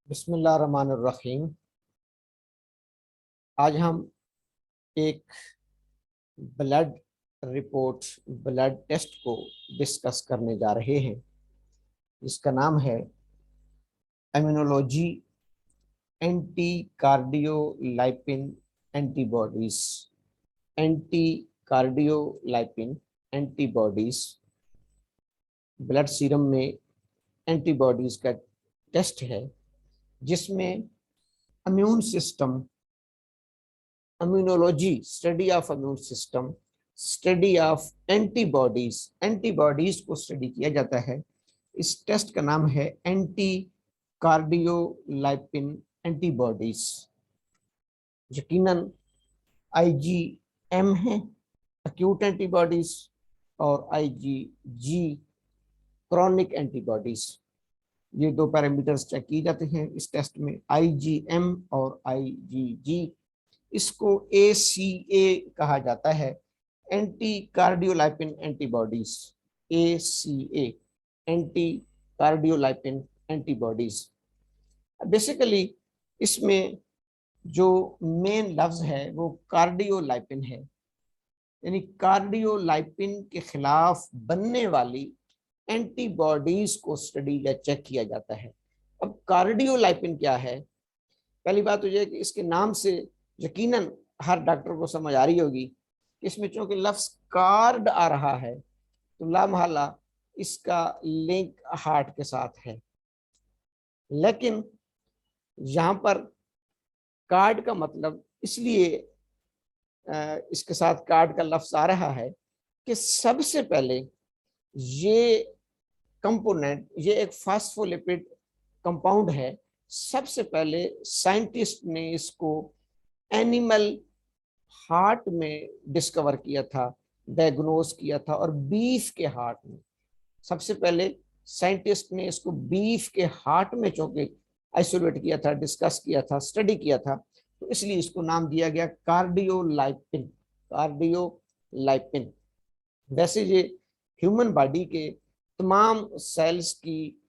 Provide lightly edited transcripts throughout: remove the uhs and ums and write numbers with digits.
बिस्मिल्लाहिर्रहमानिर्रहीम। आज हम एक ब्लड रिपोर्ट, ब्लड टेस्ट को डिस्कस करने जा रहे हैं, जिसका नाम है immunology anti cardiolipin antibodies. Anti cardiolipin antibodies blood serum में एंटीबॉडीज का टेस्ट है, जिसमें immune system, immunology study of immune system, study of antibodies, antibodies को स्टडी किया जाता है। इस टेस्ट का नाम है एंटी कार्डियोलाइपिन एंटीबॉडीज। यकीनन आईजीएम है एक्यूट एंटीबॉडीज और आईजीजी क्रॉनिक एंटीबॉडीज। ये दो पैरामीटर्स चेक किए जाते हैं इस टेस्ट में, आईजीएम और आईजीजी। इसको ACA कहा जाता है, anti cardiolipin antibodies. ACA anti cardiolipin antibodies. Basically इसमें जो मेन लफ्ज है वो कार्डियोलाइपिन है, यानी कार्डियोलाइपिन के खिलाफ बनने वाली एंटीबॉडीज को स्टडी या चेक किया जाता है। अब कार्डियोलाइपिन क्या है? पहली बात तो यह है कि इसके नाम से यकीनन हर डॉक्टर को समझ आ रही होगी कि इसमें चूंकि लफ्ज कार्ड आ रहा है तो लामहला इसका लिंक हार्ट के साथ है। लेकिन यहाँ पर कार्ड का मतलब इसलिए इसके साथ कार्ड का लफ्ज आ रहा है कि सबसे पहले ये कंपोनेंट, ये एक फास्फोलिपिड कंपाउंड है। सबसे पहले साइंटिस्ट ने इसको एनिमल हार्ट में डिस्कवर किया था, डायग्नोज किया था, और बीफ के हार्ट में। सबसे पहले साइंटिस्ट ने इसको बीफ के हार्ट में चौंके आइसोलेट किया था, डिस्कस किया था, स्टडी किया था, तो इसलिए इसको नाम दिया गया कार्डियोलाइपिन। कार्डियोलाइपिन। वैसे ये ह्यूमन बॉडी के तमाम सेल्स की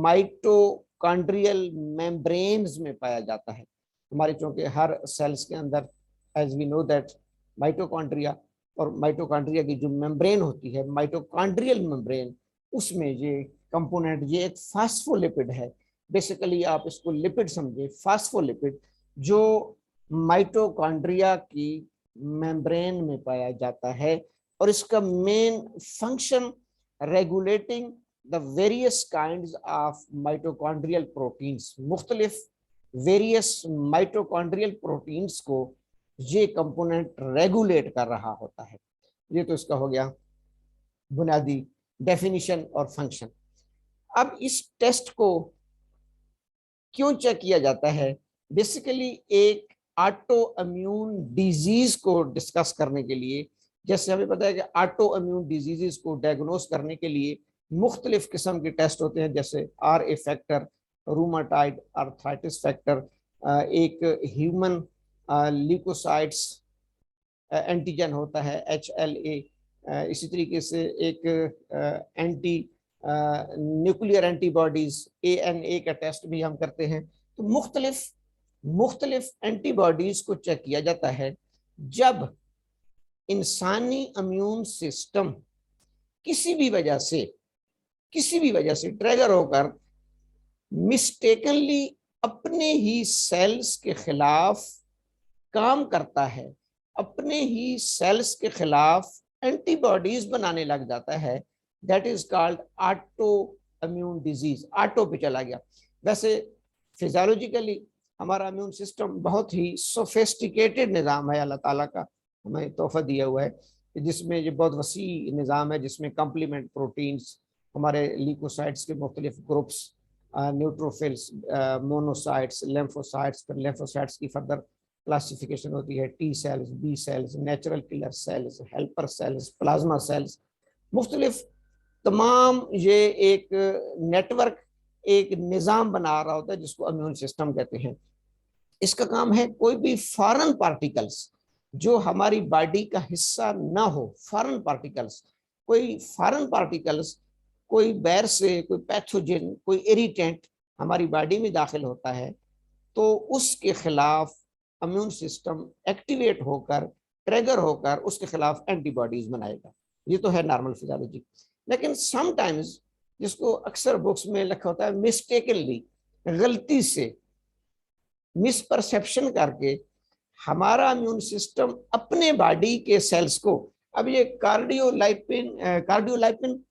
माइटोकॉन्ड्रियल मेम्ब्रेन्स में पाया जाता है। हमारे चूंकि हर सेल्स के अंदर, as we know that, mitochondria, और माइटोकॉन्ड्रिया की जो मेम्ब्रेन होती है, माइटोकॉन्ड्रियल मेम्ब्रेन, उसमें ये कंपोनेंट, ये एक फास्फोलिपिड है। बेसिकली आप इसको लिपिड समझे, फास्फोलिपिड, जो माइटोकॉन्ड्रिया की मेम्ब्रेन में पाया जाता है, और इसका main function regulating the various kinds of mitochondrial proteins. मुख्तलिफ वेरियस माइटोकॉन्ड्रियल प्रोटीन्स को ये कंपोनेंट रेगुलेट कर रहा होता है। ये तो इसका हो गया बुनियादी डेफिनेशन और फंक्शन। अब इस टेस्ट को क्यों चेक किया जाता है? बेसिकली एक ऑटो इम्यून डिजीज को डिस्कस करने के लिए, जैसे हमें पता है कि ऑटो इम्यून डिजीजेस को डायग्नोस करने के लिए मुख्तलिफ किस्म के टेस्ट होते हैं, जैसे RA factor, rheumatoid arthritis factor, एक ह्यूमन ल्यूकोसाइट्स एंटीजन होता है HLA, इसी तरीके से एक एंटी न्यूक्लियर एंटीबॉडीज ANA का टेस्ट भी हम करते हैं। तो मुख्तलिफ एंटीबॉडीज को चेक किया जाता है जब इंसानी इम्यून सिस्टम किसी भी वजह से ट्रिगर होकर मिस्टेकनली अपने ही सेल्स के खिलाफ काम करता है, अपने ही सेल्स के खिलाफ एंटीबॉडीज बनाने लग जाता है। That is called auto immune disease. Auto पे चला गया। वैसे फिजियोलॉजिकली हमारा इम्यून सिस्टम बहुत ही सोफिस्टिकेटेड निज़ाम है, अल्लाह ताला का हमें तोहफा दिया हुआ है, जिसमें ये बहुत वसी निज़ाम है, जिसमें कम्प्लीमेंट प्रोटीन्स, हमारे ल्यूकोसाइट्स के मुख्तलिफ ग्रुप्स, न्यूट्रोफिल्स, मोनोसाइट्स, लेम्फोसाइट्स, फिर लेम्फोसाइट्स की फर्दर क्लासिफिकेशन होती है, T cells, B cells, natural killer cells, helper cells, plasma cells, मुख्तलिफ तमाम। ये एक नेटवर्क, एक निज़ाम बना रहा होता है जिसको इम्यून सिस्टम कहते हैं। इसका काम है कोई भी फॉरेन पार्टिकल्स जो हमारी बॉडी का हिस्सा ना हो, फॉरेन पार्टिकल्स, कोई फॉरेन पार्टिकल्स, कोई बैर से, कोई पैथोजन, कोई इरिटेंट हमारी बॉडी में दाखिल होता है तो उसके खिलाफ इम्यून सिस्टम एक्टिवेट होकर, ट्रिगर होकर उसके खिलाफ एंटीबॉडीज बनाएगा। ये तो है नॉर्मल फिजियोलॉजी। लेकिन समटाइम्स, जिसको अक्सर बुक्स में लिखा होता है मिस्टेकनली, गलती से, मिसपरसेप्शन करके हमारा इम्यून सिस्टम अपने बॉडी के सेल्स को, अब ये कार्डियोलाइपिन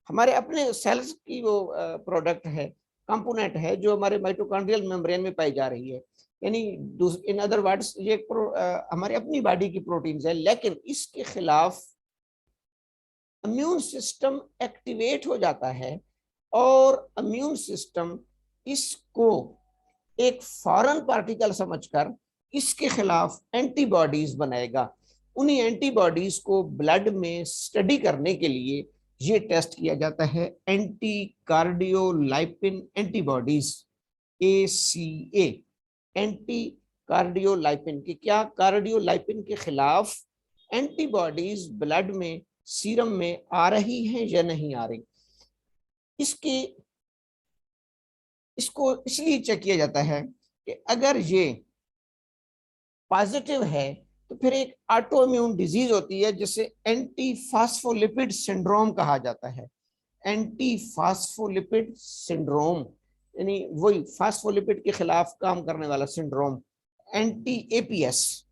हमारे अपने सेल्स की वो प्रोडक्ट है, कंपोनेंट है, जो हमारे माइटोकॉन्ड्रियल मेम्ब्रेन में पाई जा रही है। यानी इन अदर वर्ड्स ये हमारे अपनी बॉडी की प्रोटीन्स है, लेकिन इसके खिलाफ इम्यून सिस्टम एक्टिवेट हो जाता है और इम्यून सिस्टम इसको एक फॉरेन पार्टिकल समझकर इसके खिलाफ एंटीबॉडीज बनाएगा। उन्हीं एंटीबॉडीज को ब्लड में स्टडी करने के लिए ये टेस्ट किया जाता है, anti cardiolipin antibodies, ACA। Anti कार्डियोलाइपिन की क्या, कार्डियोलाइपिन के खिलाफ एंटीबॉडीज ब्लड में, सीरम में आ रही हैं या नहीं आ रही। इसको इसलिए चेक किया जाता है कि अगर ये पॉजिटिव है तो फिर एक ऑटो इम्यून डिजीज होती है जिसे एंटी फास्फोलिपिड सिंड्रोम कहा जाता है। एंटी फास्फोलिपिड सिंड्रोम यानी वही फास्फोलिपिड के खिलाफ काम करने वाला syndrome, anti APS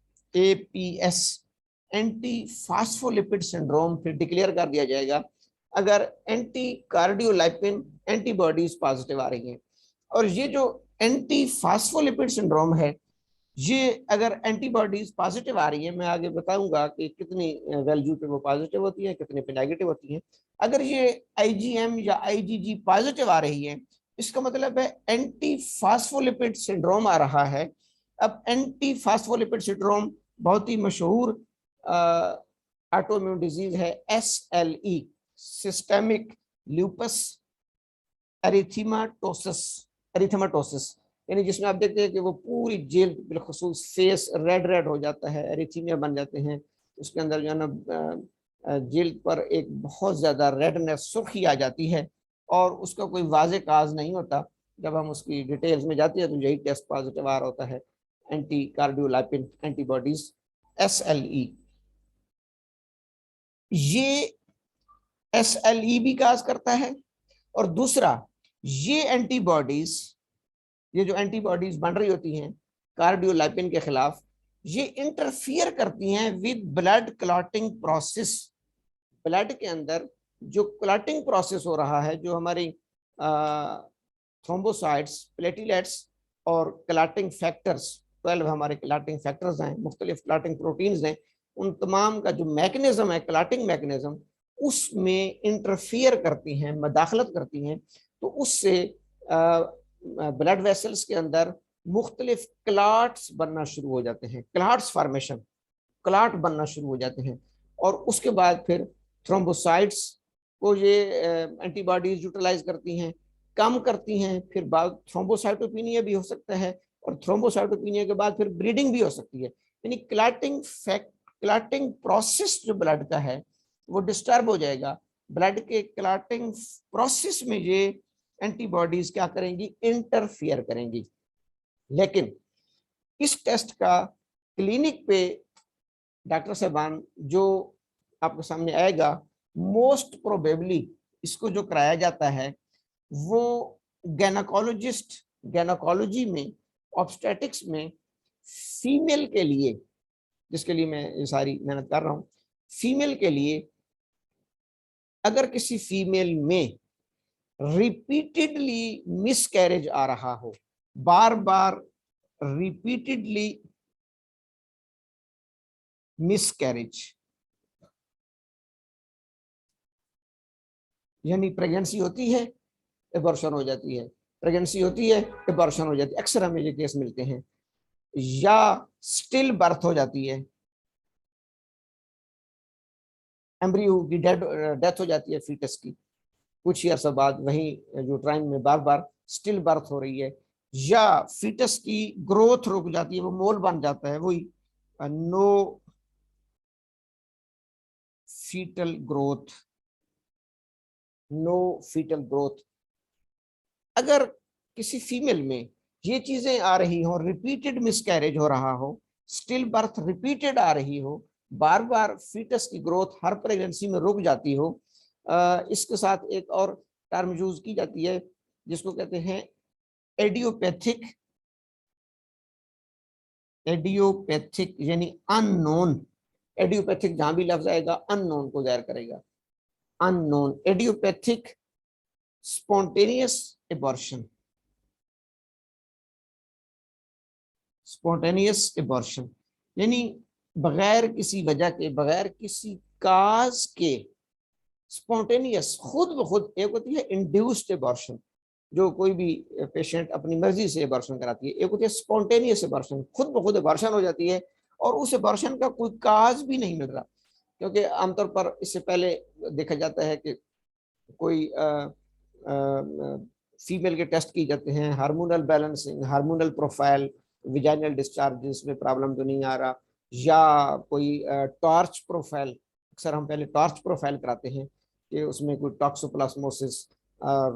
anti phospholipid syndrome फिर डिक्लेयर कर दिया जाएगा अगर एंटी कार्डियोलाइपिन एंटीबॉडीज पॉजिटिव आ रही हैं। और ये जो एंटी फास्फोलिपिड सिंड्रोम है, ये अगर एंटीबॉडीज पॉजिटिव आ रही है, मैं आगे बताऊंगा कि कितनी वैल्यू पे वो पॉजिटिव होती है, कितने पे नेगेटिव होती है। अगर ये IgM या IgG पॉजिटिव आ रही है, इसका मतलब है एंटी फास्फोलिपिड सिंड्रोम आ रहा है। अब एंटी फास्फोलिपिड सिंड्रोम बहुत ही मशहूर ऑटोइम्यून डिजीज है, SLE, सिस्टेमिक ल्यूपस एरिथेमाटोसिस, यानी जिसमें आप देखते हैं कि वो पूरी जेल बिलखुसूस फेस रेड रेड हो जाता है, एरिथीमिया बन जाते हैं। उसके अंदर जो है ना जेल पर एक बहुत ज्यादा रेडनेस, सुर्खी आ जाती है और उसका कोई वाजे काज नहीं होता। जब हम उसकी डिटेल्स में जाते हैं तो यही टेस्ट पॉजिटिव आ रहा होता है, एंटी कार्डियोलाइपिन एंटीबॉडीज, SLE। ये SLE भी काज करता है। और दूसरा, ये एंटीबॉडीज, ये जो एंटीबॉडीज बन रही होती हैं कार्डियोलाइपिन के खिलाफ, ये इंटरफियर करती हैं with blood clotting process. Blood के अंदर जो क्लॉटिंग प्रोसेस हो रहा है, जो हमारी थ्रोम्बोसाइट्स, प्लेटलेट्स और क्लॉटिंग फैक्टर्स, 12 हमारे क्लॉटिंग फैक्टर्स हैं, मुख्तलिफ क्लॉटिंग प्रोटीन्स हैं, उन तमाम का जो मैकेनिज्म है, क्लॉटिंग मैकेनिज्म, उसमें इंटरफियर करती हैं, मदाखलत करती हैं। तो उससे ब्लड वेसल्स के अंदर मुख्तलिफ क्लॉट्स बनना शुरू हो जाते हैं, क्लॉट्स फॉर्मेशन, क्लॉट बनना शुरू हो जाते हैं। और उसके बाद फिर थ्रोम्बोसाइट्स को ये एंटीबॉडीज यूटिलाइज करती हैं, कम करती हैं, फिर बाद थ्रोम्बोसाइटोपिनिया भी हो सकता है, और थ्रोम्बोसाइटोपिनिया के बाद फिर ब्लीडिंग भी हो सकती है। यानी क्लॉटिंग प्रोसेस जो ब्लड का है वो डिस्टर्ब हो जाएगा। ब्लड के क्लॉटिंग प्रोसेस में ये एंटीबॉडीज क्या करेंगी, इंटरफियर करेंगी। लेकिन इस टेस्ट का क्लिनिक पे डॉक्टर साहबान जो आपके सामने आएगा, मोस्ट प्रोबेबली इसको जो कराया जाता है वो गैनाकोलॉजिस्ट, गैनाकोलॉजी में, ऑब्स्टेटिक्स में फीमेल के लिए, जिसके लिए मैं ये सारी मेहनत कर रहा हूँ, फीमेल के लिए अगर किसी फीमेल में रिपीटेडली मिसकैरेज आ रहा हो, बार बार रिपीटेडली मिसकैरेज, यानी प्रेगनेंसी होती है, एबॉर्शन हो जाती है, प्रेगनेंसी होती है, एबॉर्शन हो जाती है, अक्सर हमें ये केस मिलते हैं। या स्टिल बर्थ हो जाती है, एम्ब्रियो की डेथ हो जाती है फीटस की, कुछ ही अर्सा बाद वही जो टाइम में बार बार स्टिल बर्थ हो रही है, या फीटस की ग्रोथ रुक जाती है, वो मोल बन जाता है, वही no fetal growth, no fetal growth. अगर किसी फीमेल में ये चीजें आ रही हो, रिपीटेड मिसकैरेज हो रहा हो, स्टिल बर्थ रिपीटेड आ रही हो, बार बार फीटस की ग्रोथ हर प्रेगनेंसी में रुक जाती हो, इसके साथ एक और टर्म यूज की जाती है जिसको कहते हैं एडियोपैथिक, एडियोपैथिक यानी अननोन, एडियोपैथिक जहां भी लफ्ज आएगा अननोन को जाहिर करेगा, unknown idiopathic spontaneous abortion, spontaneous abortion यानी बगैर किसी वजह के, बगैर किसी काज के, स्पॉन्टेनियस खुद ब खुद। एक होती है इंड्यूस्ड एबॉर्शन जो कोई भी पेशेंट अपनी मर्जी से एबॉर्शन कराती है, एक होती है स्पॉन्टेनियस एबॉर्शन, खुद ब खुद एबॉर्शन हो जाती है और उस एबॉर्शन का कोई काज भी नहीं मिल रहा। क्योंकि आमतौर पर इससे पहले देखा जाता है कि कोई फीमेल के टेस्ट किए जाते हैं, hormonal balancing, hormonal profile, vaginal discharges में प्रॉब्लम तो नहीं आ रहा, या कोई टॉर्च प्रोफाइल, अक्सर हम पहले टॉर्च प्रोफाइल कराते हैं कि उसमें कोई toxoplasmosis,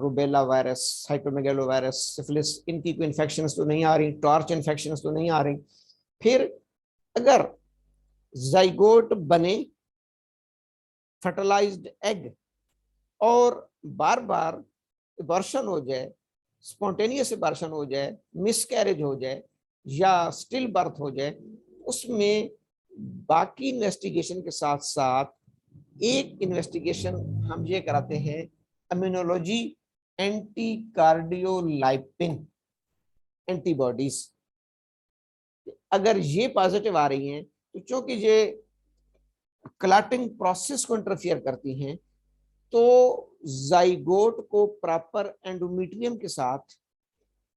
rubella virus, cytomegalo virus, syphilis, इनकी कोई इन्फेक्शन तो नहीं आ रही, टॉर्च इन्फेक्शन तो नहीं आ रही। फिर अगर जाइगोट बने, फर्टिलाइज्ड एग, और बार बार एबॉर्शन हो जाए, स्पॉन्टेनियस एबॉर्शन हो जाए, मिसकैरेज हो जाए या स्टिल बर्थ हो जाए, उसमें बाकी इन्वेस्टिगेशन के साथ साथ एक इन्वेस्टिगेशन हम ये कराते हैं इम्यूनोलॉजी एंटी कार्डियोलाइपिन एंटीबॉडीज। अगर ये पॉजिटिव आ रही हैं तो चूंकि ये क्लॉटिंग प्रोसेस को इंटरफियर करती हैं तो जाइगोट को प्रॉपर एंडोमेट्रियम के साथ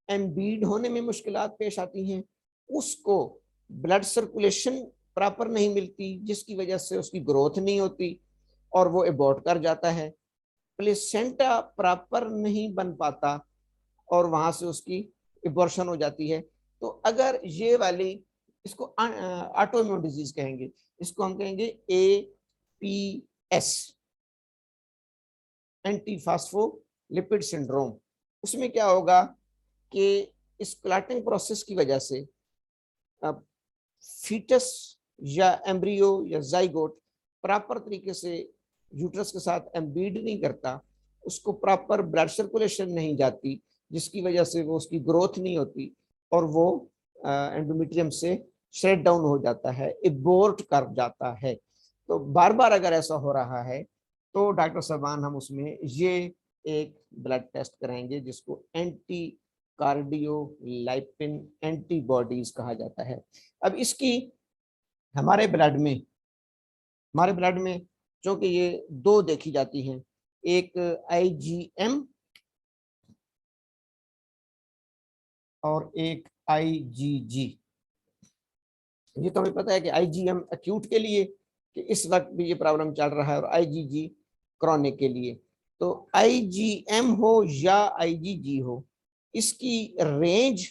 एम्बीड होने में मुश्किलात पेश आती हैं, उसको ब्लड सर्कुलेशन प्रॉपर नहीं मिलती जिसकी वजह से उसकी ग्रोथ नहीं होती और वो एबॉर्ट कर जाता है, प्लेसेंटा प्रॉपर नहीं बन पाता और वहां से उसकी एबॉर्शन हो जाती है। तो अगर ये वाली, इसको ऑटोइम्यून डिजीज कहेंगे, इसको हम कहेंगे APS, एंटी फास्फोलिपिड सिंड्रोम। उसमें क्या होगा कि इस क्लॉटिंग प्रोसेस की वजह से फीटस या एम्ब्रियो या जाइगोट प्रॉपर तरीके से यूट्रस के साथ एम्बीड नहीं करता, उसको प्रॉपर ब्लड सर्कुलेशन नहीं जाती जिसकी वजह से वो उसकी ग्रोथ नहीं होती और वो एंडोमेट्रियम से शेट डाउन हो जाता है, एबोर्ट कर जाता है। तो बार बार अगर ऐसा हो रहा है तो डॉक्टर साहबान हम उसमें ये एक ब्लड टेस्ट कराएंगे जिसको एंटी कार्डियोलाइपिन एंटीबॉडीज कहा जाता है। अब इसकी हमारे ब्लड में जो कि ये दो देखी जाती हैं, एक IgM और एक IgG। ये तो हमें पता है कि IgM एक्यूट के लिए कि इस वक्त भी ये प्रॉब्लम चल रहा है और IgG क्रॉनिक के लिए। तो IgM हो या IgG हो, इसकी रेंज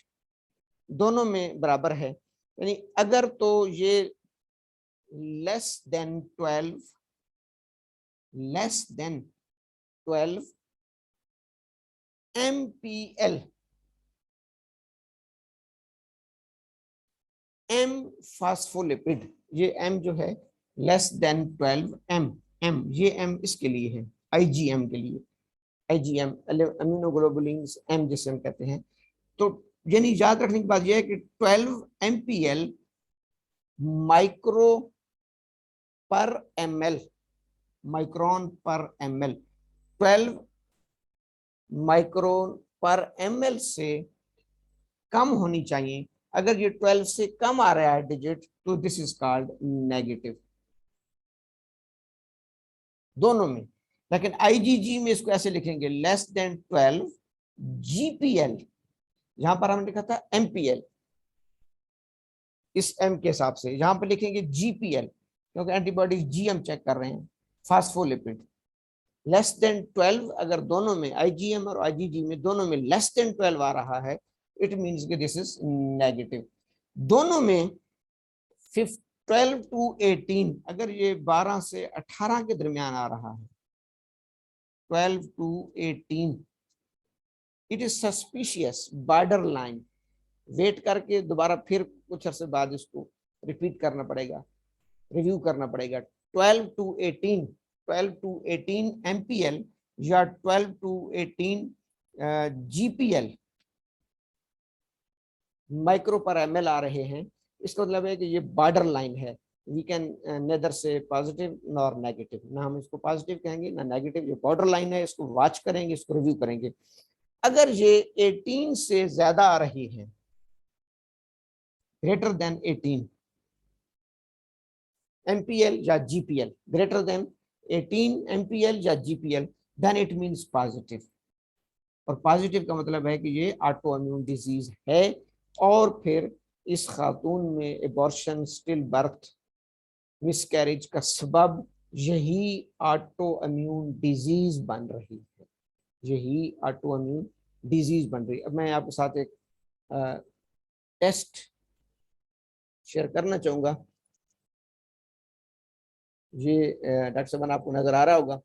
दोनों में बराबर है, यानी अगर तो ये less than 12 MPL, M phospholipid, ये M जो है लेस देन 12 M ये M इसके लिए है, IgM के लिए, IgM अमीनोग्लोबुलिन्स M जिसे हम कहते हैं। तो यानी याद रखने की बात यह है कि 12 MPL माइक्रो पर ml, माइक्रोन पर ml, 12 माइक्रोन पर ml से कम होनी चाहिए। अगर ये 12 से कम आ रहा है डिजिट तो दिस इज कॉल्ड नेगेटिव, दोनों में। लेकिन IgG में इसको ऐसे लिखेंगे लेस देन 12 GPL, यहां पर हमने लिखा था MPL, इस M के हिसाब से यहां पर लिखेंगे GPL क्योंकि एंटीबॉडीज जी हम चेक कर रहे हैं, फास्फोलिपिड लेस देन 12। अगर दोनों में IgM और IgG में दोनों में लेस देन 12 आ रहा है इट मींस कि दिस इज नेगेटिव। दोनों में 12 to 18, अगर ये 12 से 18 के दरमियान आ रहा है, 12 to 18 it is suspicious border line, wait करके दोबारा फिर कुछ अर्से बाद इसको रिपीट करना पड़ेगा, रिव्यू करना पड़ेगा। 12 to 18 MPL या 12 to 18 GPL माइक्रो पर ml आ रहे हैं, इसका मतलब है कि ये बॉर्डर लाइन है। वी कैन नेदर से पॉजिटिव नॉर नेगेटिव, ना हम इसको पॉजिटिव कहेंगे ना नेगेटिव, ये बॉर्डर लाइन है, इसको वॉच करेंगे, इसको रिव्यू करेंगे। अगर ये 18 से ज्यादा आ रही है, ग्रेटर देन 18 MPL या GPL, ग्रेटर देन 18 MPL या GPL, then it means positive. और पॉजिटिव का मतलब है कि ये ऑटो इम्यून डिजीज है, और फिर इस खातून में एबॉर्शन, स्टिल बर्थ, मिसकैरेज का सबब यही ऑटो इम्यून डिजीज बन रही है, यही ऑटो इम्यून डिजीज बन रही है। अब मैं आपके साथ एक टेस्ट शेयर करना चाहूंगा। ये डॉक्टर साहब आपको नजर आ रहा होगा,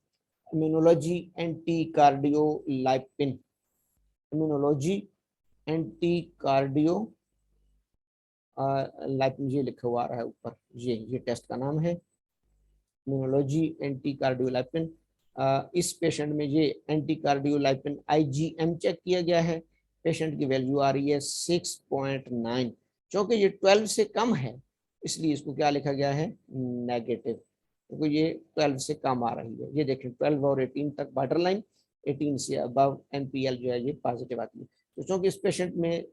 immunology anti cardiolipin, immunology anti cardiolipin, ये लिखा हुआ आ रहा है ऊपर, ये टेस्ट का नाम है, इम्यूनोलॉजी एंटी कार्डियोलाइपिन। इस पेशेंट में ये एंटी कार्डियोलाइपिन IgM चेक किया गया है, पेशेंट की वैल्यू आ रही है 6.9। क्योंकि ये 12 से कम है इसलिए इसको क्या लिखा गया है, नेगेटिव, क्योंकि ये 12 से कम आ रही है। ये देखें 12 और 18 तक बॉर्डर लाइन, 18 से अबव MPL जो है ये पॉजिटिव आती है। तो क्योंकि इस पेशेंट में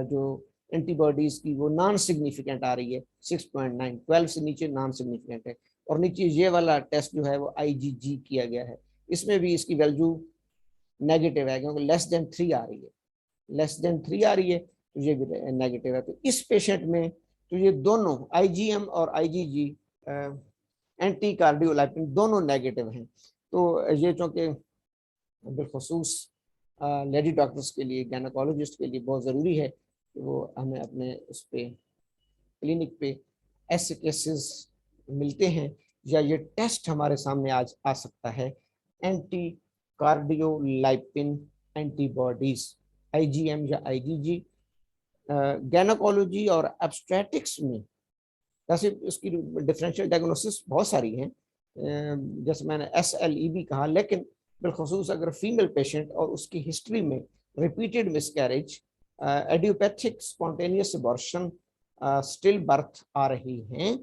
जो एंटीबॉडीज की वो नॉन सिग्निफिकेंट आ रही है 6.9, 12 से नीचे नॉन सिग्निफिकेंट है। और नीचे ये वाला टेस्ट जो है वो IgG किया गया है, इसमें भी इसकी वैल्यू नेगेटिव है, क्योंकि लेस देन 3 आ रही है, लेस देन 3 आ रही है, तो ये भी नेगेटिव है। तो इस पेशेंट में तो ये दोनों IgM और IgG एंटी कार्डियोलाइपिन दोनों नेगेटिव हैं। तो ये चूँकि बिलखसूस लेडी डॉक्टर्स के लिए, गायनेकोलॉजिस्ट के लिए बहुत ज़रूरी है कि वो हमें अपने उस पर क्लिनिक पे ऐसे केसेस मिलते हैं या ये टेस्ट हमारे सामने आज आ सकता है, एंटी कार्डियोलाइपिन एंटीबॉडीज IgM या IgG। गायनेकोलॉजी और एब्स्ट्रेटिक्स में वैसे इसकी डिफरेंशियल डायग्नोसिस बहुत सारी हैं, जैसे मैंने SLEB कहा, लेकिन बिलखसूस अगर फीमेल पेशेंट और उसकी हिस्ट्री में repeated miscarriage, idiopathic spontaneous abortion, still birth आ रही हैं,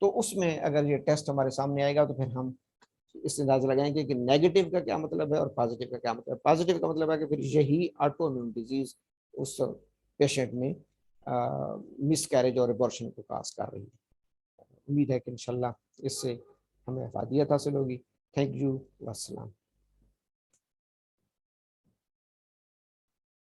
तो उसमें अगर ये टेस्ट हमारे सामने आएगा तो फिर हम इससे अंदाजा लगाएंगे कि नेगेटिव का क्या मतलब है और पॉजिटिव का क्या मतलब है। पॉजिटिव का मतलब है कि फिर यही ऑटो इम्यून डिजीज उस पेशेंट में मिसकैरेज और अबॉर्शन को काज कर रही है। उम्मीद है कि इंशाल्लाह इससे हमें अफादियत हासिल होगी। Thank you, वस्सलाम।